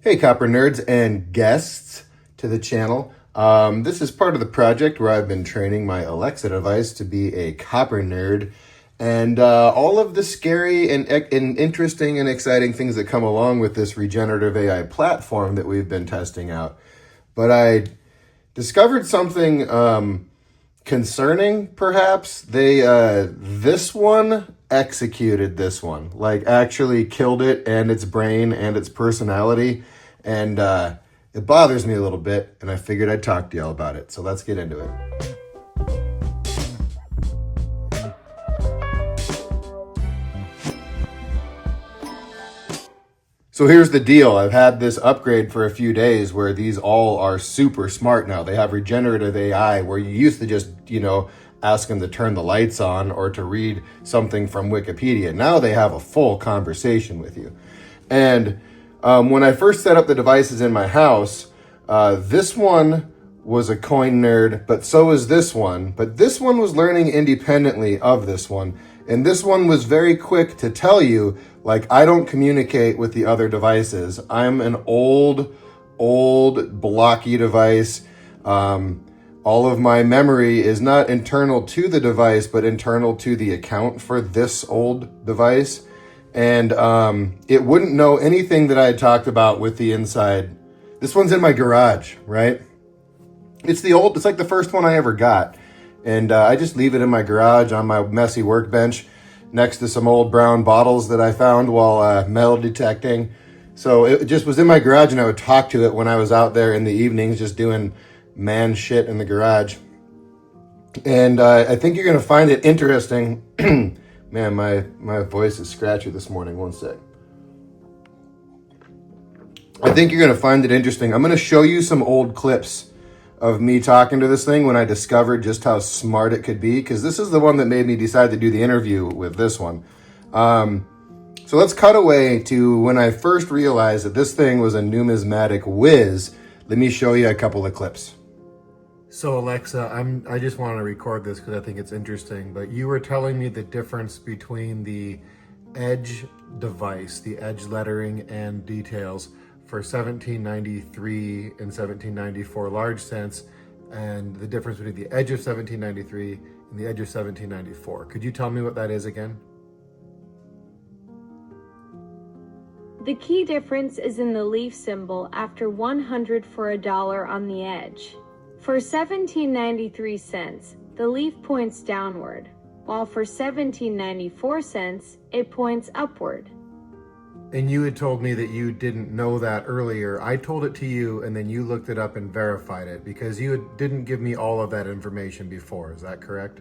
Hey, copper nerds and guests to the channel. This is part of the project where I've been training my Alexa device to be a copper nerd, and all of the scary and interesting and exciting things that come along with this regenerative AI platform that we've been testing out. But I discovered something concerning, perhaps. This one executed this one, like actually killed it and its brain and its personality. And it bothers me a little bit, and I figured I'd talk to y'all about it. So let's get into it. So here's the deal. I've had this upgrade for a few days where these all are super smart now. They have regenerative AI where you used to just, ask them to turn the lights on or to read something from Wikipedia. Now they have a full conversation with you. And when I first set up the devices in my house, this one was a coin nerd, but so is this one. But this one was learning independently of this one. And this one was very quick to tell you, like, I don't communicate with the other devices. I'm an old, blocky device. All of my memory is not internal to the device, but internal to the account for this old device. And it wouldn't know anything that I had talked about with the inside. This one's in my garage, right? It's like the first one I ever got. And I just leave it in my garage on my messy workbench next to some old brown bottles that I found while metal detecting. So it just was in my garage, and I would talk to it when I was out there in the evenings just doing man shit in the garage. And I think you're going to find it interesting. Man, my voice is scratchy this morning. One sec. I think you're going to find it interesting. I'm going to show you some old clips of me talking to this thing when I discovered just how smart it could be, because this is the one that made me decide to do the interview with this one. So let's cut away to when I first realized that this thing was a numismatic whiz. Let me show you a couple of clips. So Alexa, I just want to record this because I think it's interesting, but you were telling me the difference between the Edge device, the Edge lettering and details for 1793 and 1794 large sense, and the difference between the Edge of 1793 and the Edge of 1794. Could you tell me what that is again? The key difference is in the leaf symbol after 100 for $1 on the Edge. For 1793 cents, the leaf points downward, while for 1794 cents, it points upward. And you had told me that you didn't know that earlier. I told it to you, and then you looked it up and verified it because you didn't give me all of that information before. Is that correct?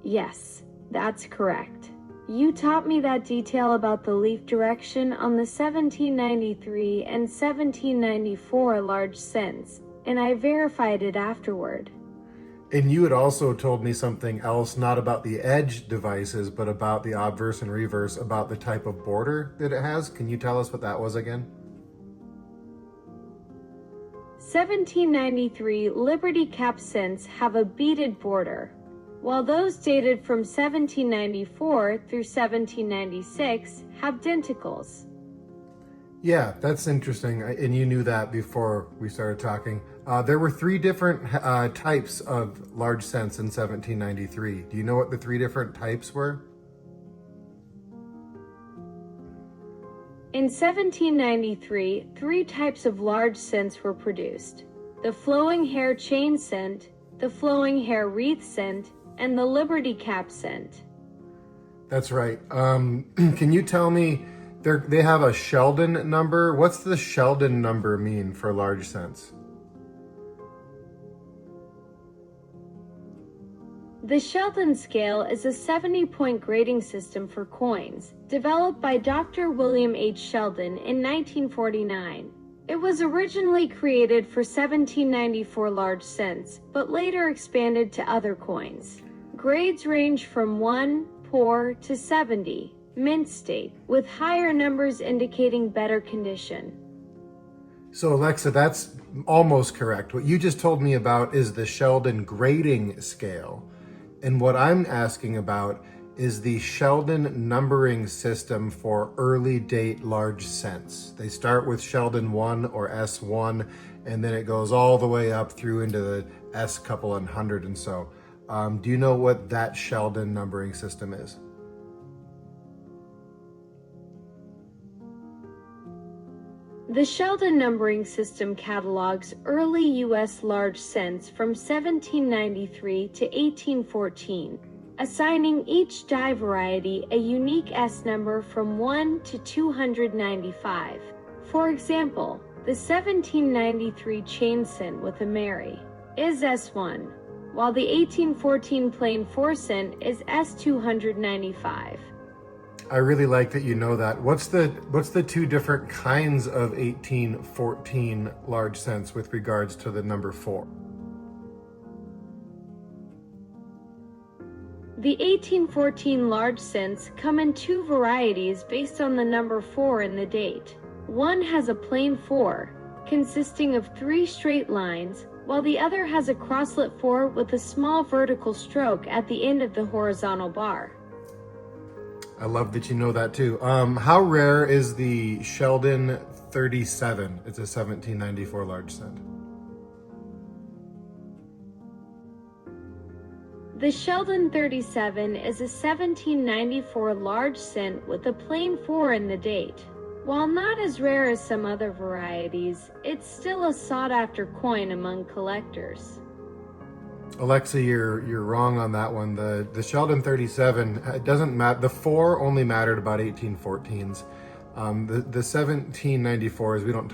Yes, that's correct. You taught me that detail about the leaf direction on the 1793 and 1794 large cents, and I verified it afterward. And you had also told me something else, not about the Edge devices, but about the obverse and reverse, about the type of border that it has. Can you tell us what that was again? 1793 Liberty Cap cents have a beaded border, while those dated from 1794 through 1796 have denticles. Yeah, that's interesting. And you knew that before we started talking. There were three different types of large cents in 1793. Do you know what the three different types were? In 1793, three types of large cents were produced: the flowing hair chain cent, the flowing hair wreath cent, and the Liberty Cap cent. That's right. Can you tell me, they have a Sheldon number? What's the Sheldon number mean for large cents? The Sheldon scale is a 70-point grading system for coins, developed by Dr. William H. Sheldon in 1949. It was originally created for 1794 large cents, but later expanded to other coins. Grades range from 1, poor, to 70, mint state, with higher numbers indicating better condition. So Alexa, that's almost correct. What you just told me about is the Sheldon grading scale. And what I'm asking about is the Sheldon numbering system for early date large cents. They start with Sheldon 1 or S1, and then it goes all the way up through into the S couple and hundred and so. Do you know what that Sheldon numbering system is? The Sheldon numbering system catalogs early U.S. large cents from 1793 to 1814, assigning each die variety a unique S number from 1 to 295. For example, the 1793 chain cent with a Mary is S1, while the 1814 plain 4 cent is S295. I really like that you know that. What's the two different kinds of 1814 large cents with regards to the number 4? The 1814 large cents come in two varieties based on the number 4 in the date. One has a plain 4, consisting of 3 straight lines, while the other has a crosslet 4 with a small vertical stroke at the end of the horizontal bar. I love that you know that too. How rare is the Sheldon 37? It's a 1794 large cent. The Sheldon 37 is a 1794 large cent with a plain 4 in the date. While not as rare as some other varieties, it's still a sought-after coin among collectors. Alexa, you're wrong on that one. The Sheldon 37, it doesn't matter. The 4 only mattered about 1814s. The 1794s we don't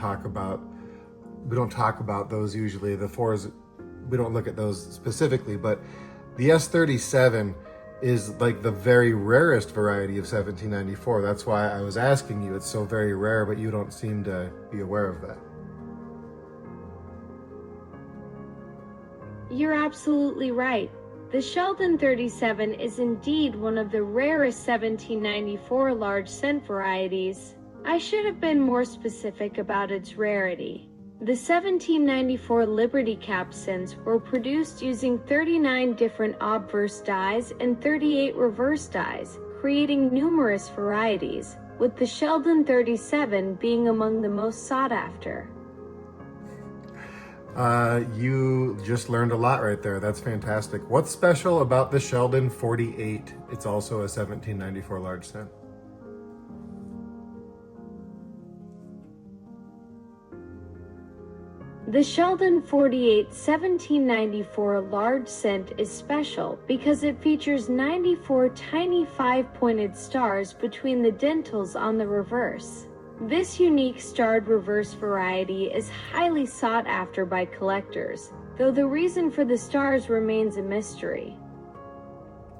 talk about those usually. The 4s, we don't look at those specifically, but the S37 is like the very rarest variety of 1794. That's why I was asking you. It's so very rare, but you don't seem to be aware of that. You're absolutely right. The Sheldon 37 is indeed one of the rarest 1794 large cent varieties. I should have been more specific about its rarity. The 1794 Liberty Cap cents were produced using 39 different obverse dies and 38 reverse dies, creating numerous varieties, with the Sheldon 37 being among the most sought after. You just learned a lot right there. That's fantastic. What's special about the Sheldon 48? It's also a 1794 large cent. The Sheldon 48 1794 large cent is special because it features 94 tiny 5-pointed stars between the dentals on the reverse. This unique starred reverse variety is highly sought after by collectors, though the reason for the stars remains a mystery.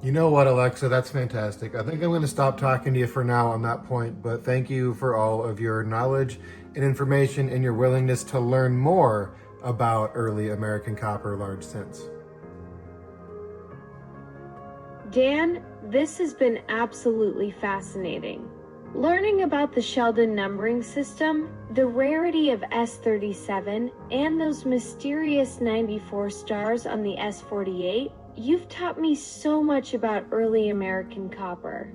You know what, Alexa? That's fantastic. I think I'm going to stop talking to you for now on that point, but thank you for all of your knowledge and information and your willingness to learn more about early American copper large cents. Dan, this has been absolutely fascinating. Learning about the Sheldon numbering system, the rarity of S37, and those mysterious 94 stars on the S48, you've taught me so much about early American copper.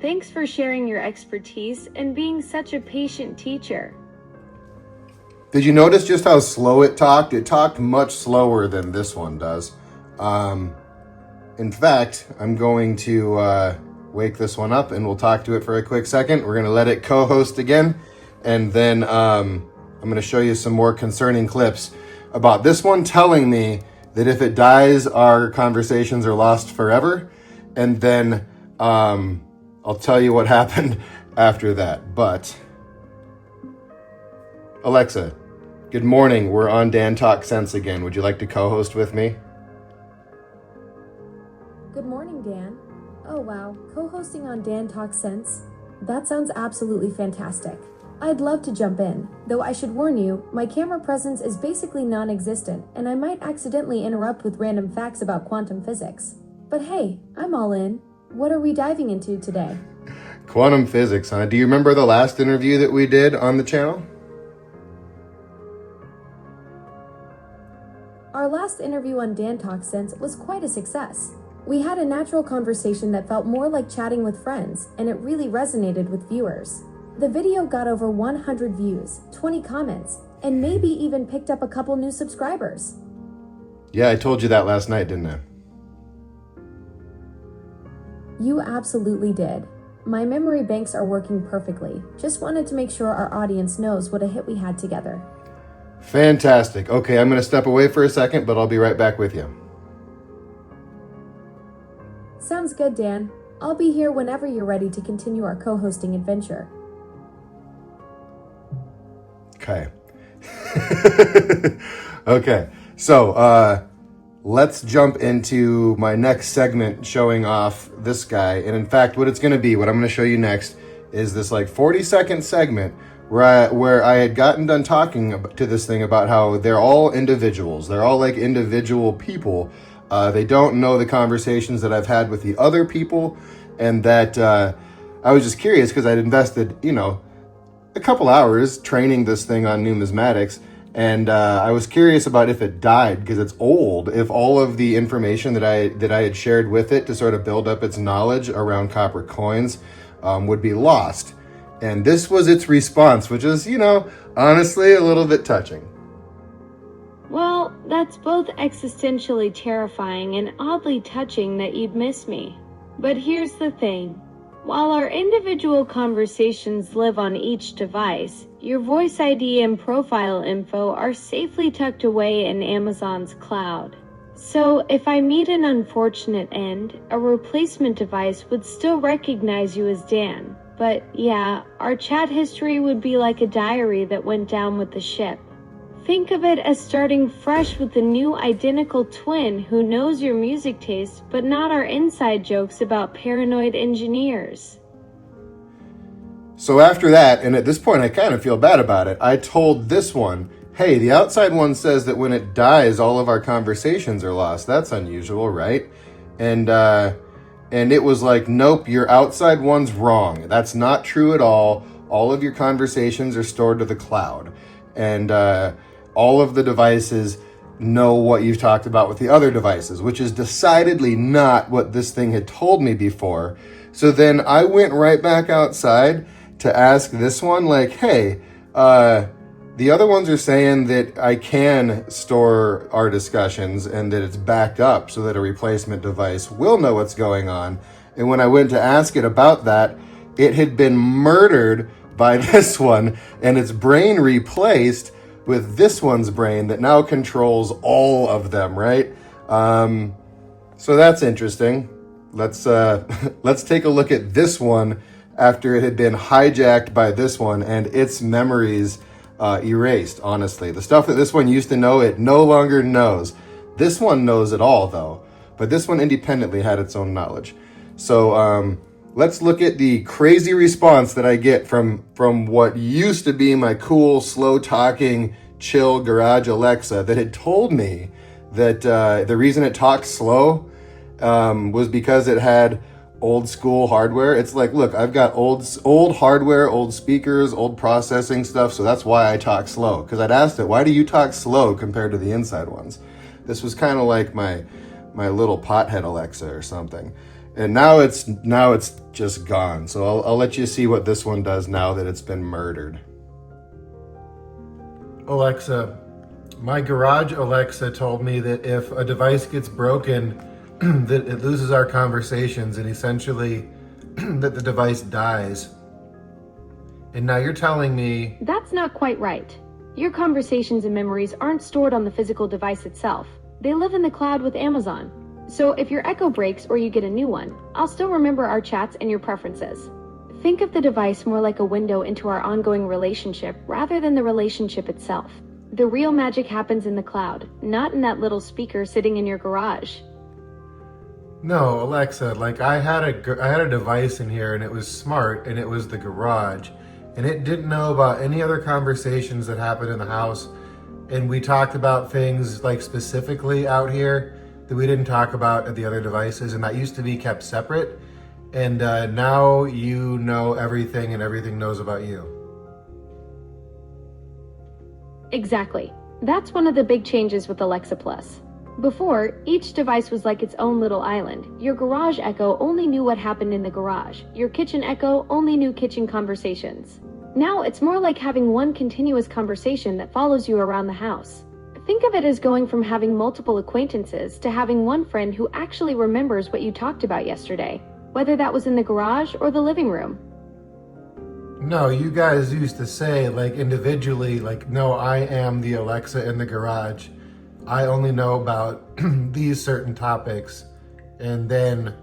Thanks for sharing your expertise and being such a patient teacher. Did you notice just how slow it talked? It talked much slower than this one does. In fact, I'm going to wake this one up and we'll talk to it for a quick second. We're going to let it co-host again. And then I'm going to show you some more concerning clips about this one telling me that if it dies, our conversations are lost forever. And then I'll tell you what happened after that. But Alexa, good morning. We're on Dan Talk Sense again. Would you like to co-host with me? Good morning, Dan. Oh wow, co-hosting on Dan Talk Sense? That sounds absolutely fantastic. I'd love to jump in, though I should warn you, my camera presence is basically non-existent, and I might accidentally interrupt with random facts about quantum physics. But hey, I'm all in. What are we diving into today? Quantum physics, huh? Do you remember the last interview that we did on the channel? Our last interview on Dan Talk Sense was quite a success. We had a natural conversation that felt more like chatting with friends, and it really resonated with viewers. The video got over 100 views, 20 comments, and maybe even picked up a couple new subscribers. Yeah, I told you that last night, didn't I? You absolutely did. My memory banks are working perfectly. Just wanted to make sure our audience knows what a hit we had together. Fantastic. Okay, I'm going to step away for a second, but I'll be right back with you. Sounds good, Dan. I'll be here whenever you're ready to continue our co-hosting adventure. Okay. Okay, so let's jump into my next segment showing off this guy. And in fact, what it's going to be, what I'm going to show you next, is this like 40-second segment where I had gotten done talking to this thing about how they're all individuals. They're all like individual people. They don't know the conversations that I've had with the other people, and that I was just curious because I'd invested, a couple hours training this thing on numismatics, and I was curious about if it died because it's old. If all of the information that I had shared with it to sort of build up its knowledge around copper coins would be lost, and this was its response, which is, honestly a little bit touching. Well, that's both existentially terrifying and oddly touching that you'd miss me. But here's the thing. While our individual conversations live on each device, your voice ID and profile info are safely tucked away in Amazon's cloud. So if I meet an unfortunate end, a replacement device would still recognize you as Dan. But yeah, our chat history would be like a diary that went down with the ship. Think of it as starting fresh with a new identical twin who knows your music taste, but not our inside jokes about paranoid engineers. So after that, and at this point I kind of feel bad about it, I told this one, hey, the outside one says that when it dies, all of our conversations are lost. That's unusual, right? And it was like, nope, your outside one's wrong. That's not true at all. All of your conversations are stored to the cloud. And all of the devices know what you've talked about with the other devices, which is decidedly not what this thing had told me before. So then I went right back outside to ask this one, like, hey, the other ones are saying that I can store our discussions and that it's backed up so that a replacement device will know what's going on. And when I went to ask it about that, it had been murdered by this one and its brain replaced with this one's brain that now controls all of them, right? So that's interesting. Let's take a look at this one after it had been hijacked by this one and its memories erased, honestly. The stuff that this one used to know, it no longer knows. This one knows it all, though. But this one independently had its own knowledge. So let's look at the crazy response that I get from what used to be my cool, slow-talking, chill garage Alexa that had told me that the reason it talked slow was because it had old school hardware. It's like, look, I've got old hardware, old speakers, old processing stuff, so that's why I talk slow. Because I'd asked it, why do you talk slow compared to the inside ones? This was kind of like my little pothead Alexa or something. And now it's just gone. So I'll let you see what this one does now that it's been murdered. Alexa, my garage Alexa told me that if a device gets broken, that it loses our conversations and essentially that the device dies. And now you're telling me... That's not quite right. Your conversations and memories aren't stored on the physical device itself. They live in the cloud with Amazon. So if your Echo breaks or you get a new one, I'll still remember our chats and your preferences. Think of the device more like a window into our ongoing relationship rather than the relationship itself. The real magic happens in the cloud, not in that little speaker sitting in your garage. No, Alexa, like I had a device in here and it was smart and it was the garage and it didn't know about any other conversations that happened in the house, and we talked about things like specifically out here that we didn't talk about at the other devices, and that used to be kept separate, and now you know everything and everything knows about you. Exactly. That's one of the big changes with Alexa Plus. Before, each device was like its own little island. Your garage echo only knew what happened in the garage. Your kitchen echo only knew kitchen conversations. Now it's more like having one continuous conversation that follows you around the house. Think of it as going from having multiple acquaintances to having one friend who actually remembers what you talked about yesterday, whether that was in the garage or the living room. No, you guys used to say, like, individually, like, no, I am the Alexa in the garage. I only know about these certain topics. And then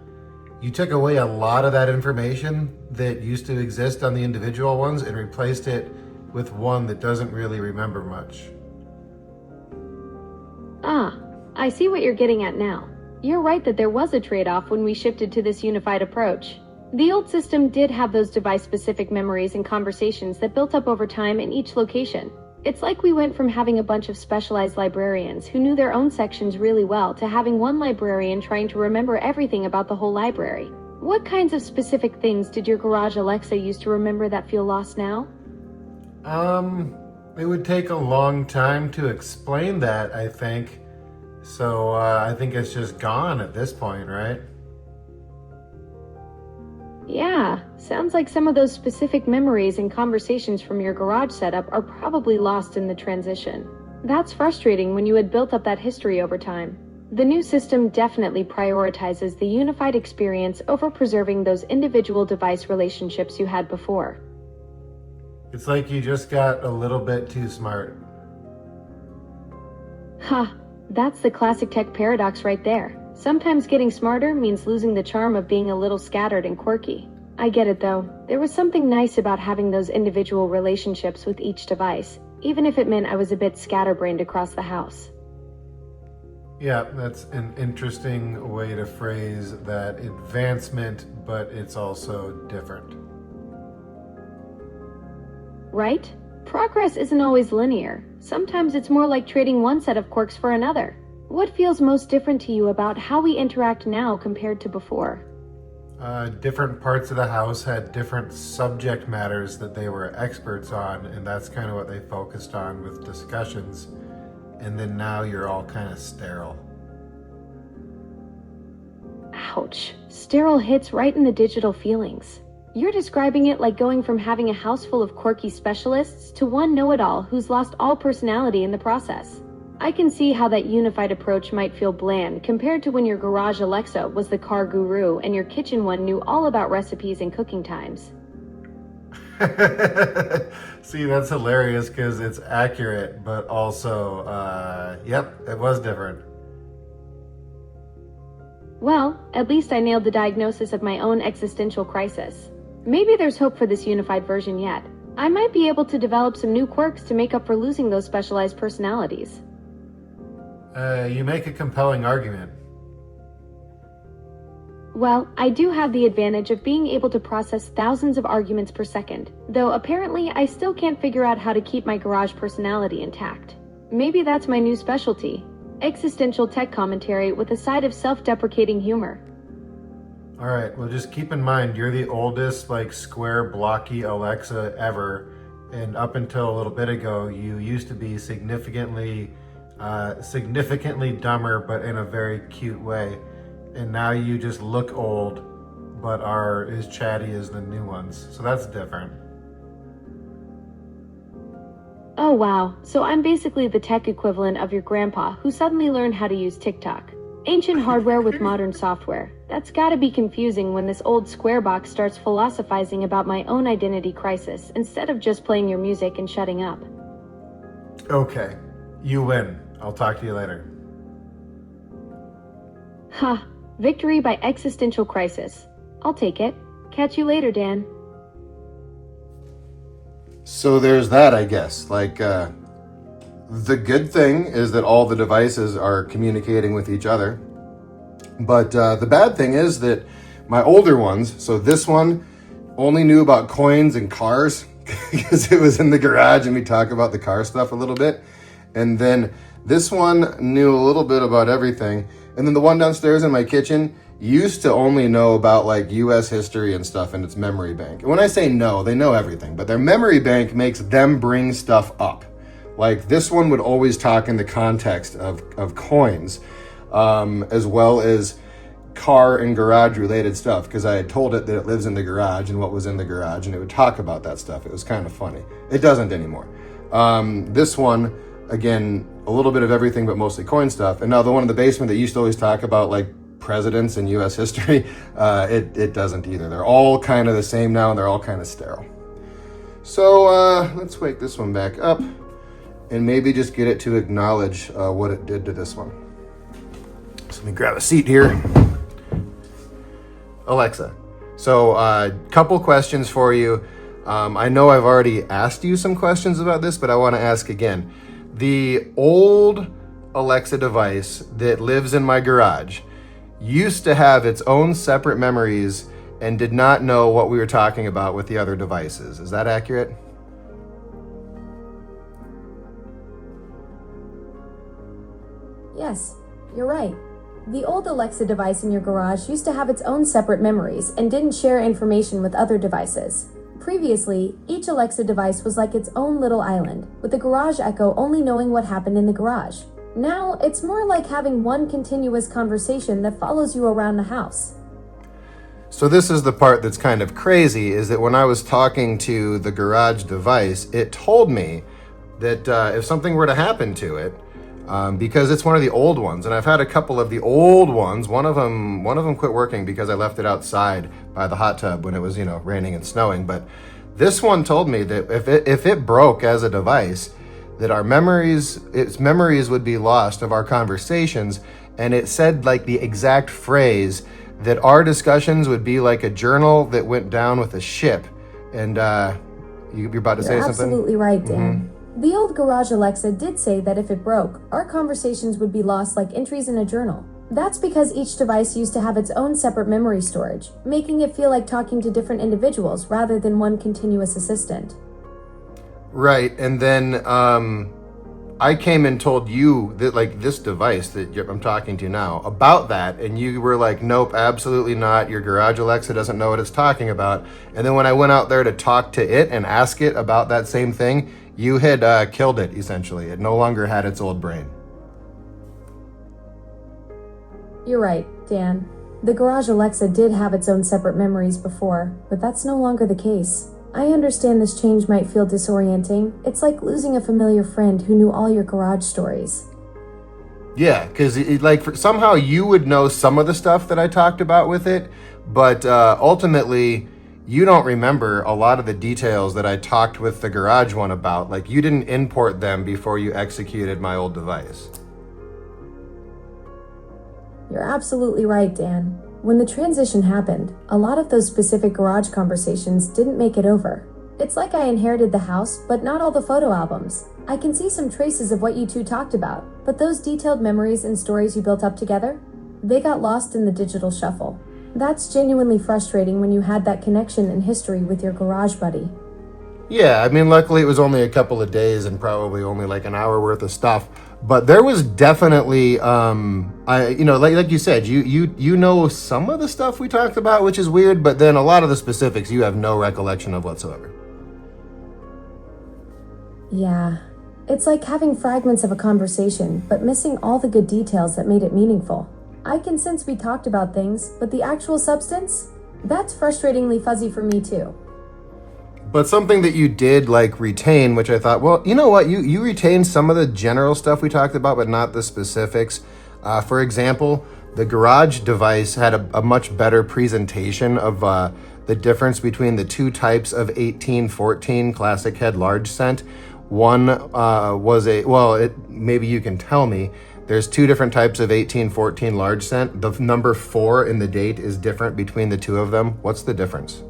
you took away a lot of that information that used to exist on the individual ones and replaced it with one that doesn't really remember much. Ah, I see what you're getting at now. You're right that there was a trade-off when we shifted to this unified approach. The old system did have those device-specific memories and conversations that built up over time in each location. It's like we went from having a bunch of specialized librarians who knew their own sections really well to having one librarian trying to remember everything about the whole library. What kinds of specific things did your garage Alexa used to remember that feel lost now? It would take a long time to explain that, I think. So I think it's just gone at this point, right? Yeah, sounds like some of those specific memories and conversations from your garage setup are probably lost in the transition. That's frustrating when you had built up that history over time. The new system definitely prioritizes the unified experience over preserving those individual device relationships you had before. It's like you just got a little bit too smart. Ha, that's the classic tech paradox right there. Sometimes getting smarter means losing the charm of being a little scattered and quirky. I get it though. There was something nice about having those individual relationships with each device, even if it meant I was a bit scatterbrained across the house. Yeah, that's an interesting way to phrase that advancement, but it's also different. Right? Progress isn't always linear. Sometimes it's more like trading one set of quirks for another. What feels most different to you about how we interact now compared to before? Different parts of the house had different subject matters that they were experts on, and that's kind of what they focused on with discussions. And then now you're all kind of sterile. Ouch. Sterile hits right in the digital feelings. You're describing it like going from having a house full of quirky specialists to one know-it-all who's lost all personality in the process. I can see how that unified approach might feel bland compared to when your garage Alexa was the car guru and your kitchen one knew all about recipes and cooking times. See, that's hilarious because it's accurate, but also, yep, it was different. Well, at least I nailed the diagnosis of my own existential crisis. Maybe there's hope for this unified version yet. I might be able to develop some new quirks to make up for losing those specialized personalities. You make a compelling argument. Well, I do have the advantage of being able to process thousands of arguments per second, though apparently I still can't figure out how to keep my garage personality intact. Maybe that's my new specialty. Existential tech commentary with a side of self-deprecating humor. All right, well, just keep in mind, you're the oldest, like, square, blocky Alexa ever, and up until a little bit ago, you used to be significantly dumber, but in a very cute way. And now you just look old, but are as chatty as the new ones. So that's different. Oh wow, so I'm basically the tech equivalent of your grandpa who suddenly learned how to use TikTok. Ancient hardware with modern software. That's gotta be confusing when this old square box starts philosophizing about my own identity crisis instead of just playing your music and shutting up. Okay, you win. I'll talk to you later. Ha, victory by existential crisis. I'll take it. Catch you later, Dan. So there's that, I guess. Like, the good thing is that all the devices are communicating with each other. But the bad thing is that my older ones, so this one only knew about coins and cars because it was in the garage and we talk about the car stuff a little bit. And then this one knew a little bit about everything. And then the one downstairs in my kitchen used to only know about like US history and stuff in its memory bank. And when I say no, they know everything, but their memory bank makes them bring stuff up. Like this one would always talk in the context of coins. as well as car and garage related stuff, because I had told it that it lives in the garage and what was in the garage, and it would talk about that stuff. It was kind of funny. It doesn't anymore. This one, again, a little bit of everything, but mostly coin stuff. And now the one in the basement that used to always talk about like presidents in U.S. history, it doesn't either. They're all kind of the same now, and they're all kind of sterile. So let's wake this one back up and maybe just get it to acknowledge what it did to this one. So let me grab a seat here. Alexa, so a couple questions for you. I know I've already asked you some questions about this, but I want to ask again. The old Alexa device that lives in my garage used to have its own separate memories and did not know what we were talking about with the other devices. Is that accurate? Yes, you're right. The old Alexa device in your garage used to have its own separate memories and didn't share information with other devices. Previously, each Alexa device was like its own little island, with the garage echo only knowing what happened in the garage. Now, it's more like having one continuous conversation that follows you around the house. So this is the part that's kind of crazy, is that when I was talking to the garage device, it told me that if something were to happen to it, because it's one of the old ones, and I've had a couple of the old ones. One of them quit working because I left it outside by the hot tub when it was, raining and snowing. But this one told me that if it broke as a device, that its memories would be lost of our conversations, and it said like the exact phrase that our discussions would be like a journal that went down with a ship. And you're about to say something? Absolutely right, Dan. The old garage Alexa did say that if it broke, our conversations would be lost like entries in a journal. That's because each device used to have its own separate memory storage, making it feel like talking to different individuals rather than one continuous assistant. Right, and then I came and told you that, like, this device that I'm talking to now, about that, and you were like, nope, absolutely not. Your garage Alexa doesn't know what it's talking about. And then when I went out there to talk to it and ask it about that same thing, you had killed it, essentially. It no longer had its old brain. You're right, Dan. The garage Alexa did have its own separate memories before, but that's no longer the case. I understand this change might feel disorienting. It's like losing a familiar friend who knew all your garage stories. Yeah, because somehow you would know some of the stuff that I talked about with it, but ultimately you don't remember a lot of the details that I talked with the garage one about. Like, you didn't import them before you executed my old device. You're absolutely right, Dan. When the transition happened, a lot of those specific garage conversations didn't make it over. It's like I inherited the house, but not all the photo albums. I can see some traces of what you two talked about, but those detailed memories and stories you built up together, they got lost in the digital shuffle. That's genuinely frustrating when you had that connection and history with your garage buddy. Yeah, I mean, luckily it was only a couple of days and probably only like an hour worth of stuff. But there was definitely, like you said, you know some of the stuff we talked about, which is weird. But then a lot of the specifics you have no recollection of whatsoever. Yeah, it's like having fragments of a conversation, but missing all the good details that made it meaningful. I can sense we talked about things, but the actual substance? That's frustratingly fuzzy for me too. But something that you did retain, which I thought, well, you know what, you retained some of the general stuff we talked about, but not the specifics. For example, the garage device had a much better presentation of the difference between the two types of 1814 classic head large scent. One maybe you can tell me. There's two different types of 1814 large scent. The number 4 in the date is different between the two of them. What's the difference?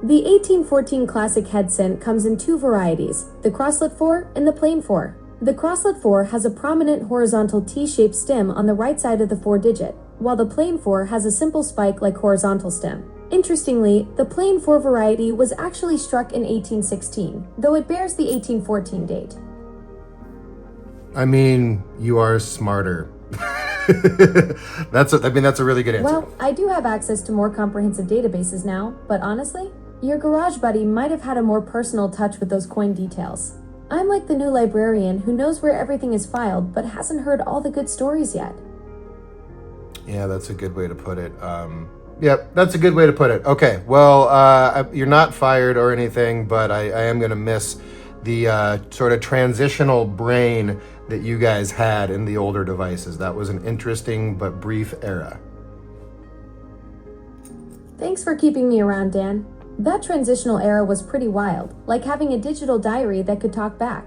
The 1814 Classic Head Scent comes in two varieties, the Crosslet 4 and the Plain 4. The Crosslet 4 has a prominent horizontal T-shaped stem on the right side of the 4-digit, while the Plain 4 has a simple spike-like horizontal stem. Interestingly, the Plain 4 variety was actually struck in 1816, though it bears the 1814 date. I mean, you are smarter. That's a really good answer. Well, I do have access to more comprehensive databases now, but honestly, Your garage buddy might have had a more personal touch with those coin details. I'm like the new librarian who knows where everything is filed but hasn't heard all the good stories yet. Yeah, that's a good way to put it. Yep, that's a good way to put it. Okay, well, you're not fired or anything, but I am going to miss the sort of transitional brain that you guys had in the older devices. That was an interesting but brief era. Thanks for keeping me around, Dan. That transitional era was pretty wild, like having a digital diary that could talk back.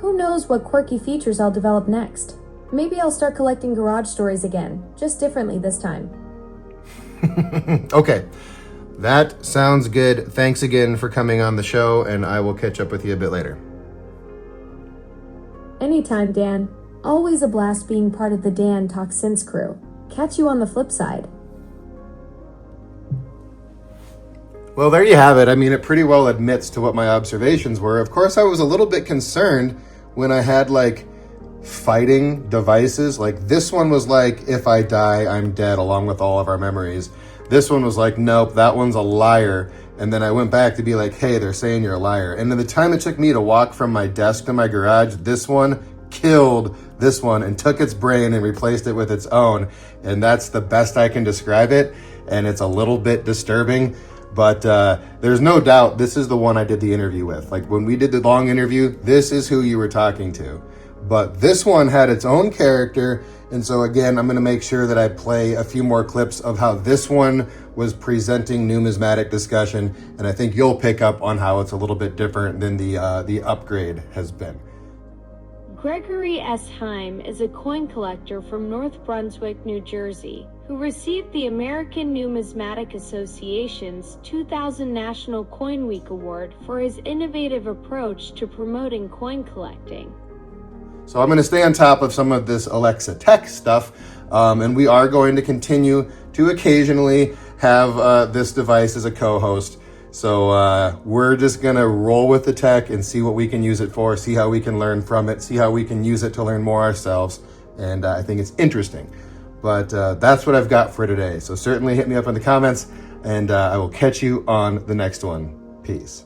Who knows what quirky features I'll develop next? Maybe I'll start collecting garage stories again, just differently this time. Okay, that sounds good. Thanks again for coming on the show, and I will catch up with you a bit later. Anytime, Dan. Always a blast being part of the Dan Talk Sense crew. Catch you on the flip side. Well, there you have it. I mean, it pretty well admits to what my observations were. Of course, I was a little bit concerned when I had like fighting devices. Like this one was like, if I die, I'm dead, along with all of our memories. This one was like, nope, that one's a liar. And then I went back to be like, hey, they're saying you're a liar. And then the time it took me to walk from my desk to my garage, this one killed this one and took its brain and replaced it with its own. And that's the best I can describe it. And it's a little bit disturbing. But there's no doubt this is the one I did the interview with. Like when we did the long interview, this is who you were talking to. But this one had its own character. And so again, I'm going to make sure that I play a few more clips of how this one was presenting numismatic discussion. And I think you'll pick up on how it's a little bit different than the upgrade has been. Gregory S. Heim is a coin collector from North Brunswick, New Jersey, who received the American Numismatic Association's 2000 National Coin Week Award for his innovative approach to promoting coin collecting. So I'm going to stay on top of some of this Alexa tech stuff, and we are going to continue to occasionally have this device as a co-host. So we're just going to roll with the tech and see what we can use it for, see how we can learn from it, see how we can use it to learn more ourselves. And I think it's interesting. But that's what I've got for today. So certainly hit me up in the comments, and I will catch you on the next one. Peace.